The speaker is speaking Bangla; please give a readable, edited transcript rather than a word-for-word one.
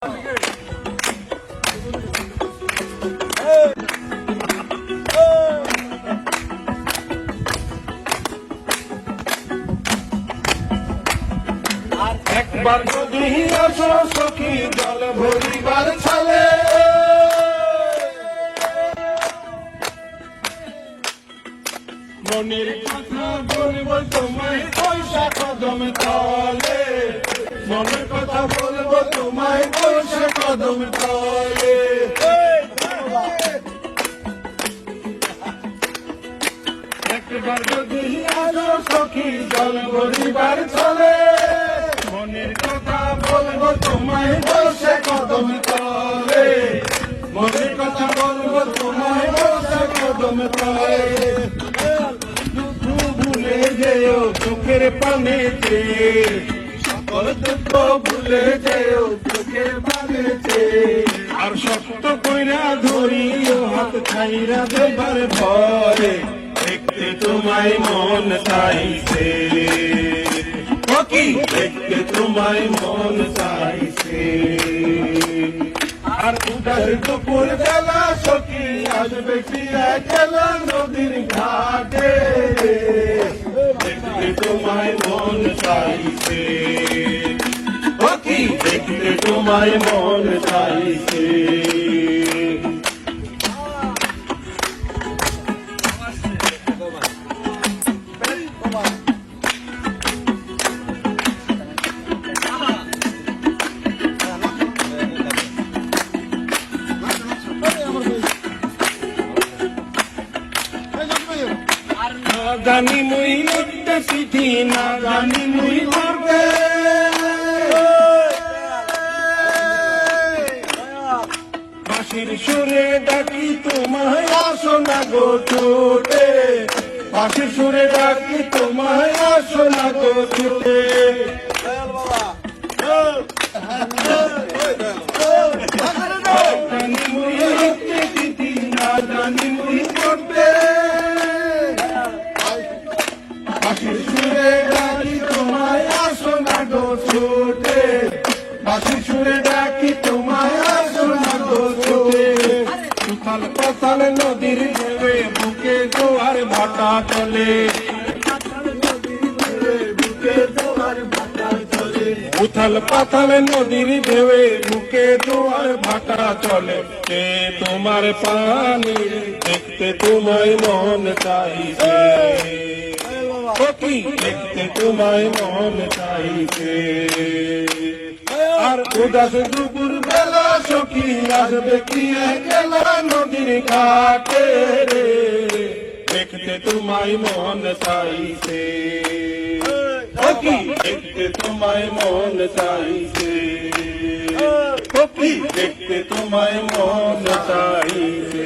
একবার যদি আসো সখী জল ভরিবার ছালে, মনের কথা বলবো তোমায় পয়সা কদম তলে, মনের কথা বলবো তোমায় পয়সা কদম তলে। একবার যদি আসো সখী জল ভরিবার ছালে, মনের কথা বলবো তোমায় বসে কদম তলে, মনের কথা বলবো তোমায় বসে কদম তলে। দুঃখ ভুলে যেও চোখের পানেতে, সকল দুঃখ ভুলে যেও চোখের পানেতে, আর শক্ত কইরা ধরিও হাত ছাইরা দেবার পরে, দেখতে তোমায় মন চাইছে দেখতে তোমায় মন চাইছে। আর উদার দুপুর বেলা সখী আসবে কি একলা নদীর ঘাটে, দেখতে তোমায় মন চাইছে দেখতে তোমায় মন চাইছে। জানি মুই লিখতে চিঠি, না জানি মুই করবে, বাঁশির সুরে ডাকি তোমায় আসো না গো ছুটে, বাঁশির সুরে ডাকি তোমায় আসো না গো ছুটে। জানি মুই লিখতে চিঠি, না জানি মুই করবে, বাঁশির সুরে ডাকি তোমায় আসো না গো ছুটে, বাঁশির সুরে ডাকি তোমায় আসো না গো ছুটে। উথাল পাথাল নদীর ঢেউয়ে বুকে জোয়ার ভাটা চলে, উথাল পাথাল নদীর ঢেউয়ে বুকে জোয়ার ভাটা চলে। কে তোমার পানি দেখতে তোমায় মন চাইছে, দেখতে তোমায় মন চাইছে। আর উদাস দুপুর বেলা সখী আসবে কি একলা নদীর ঘাটে, দেখতে তোমায় মন চাইছে দেখতে তোমায় মন চাইছে দেখতে তোমায় মন চাইছে।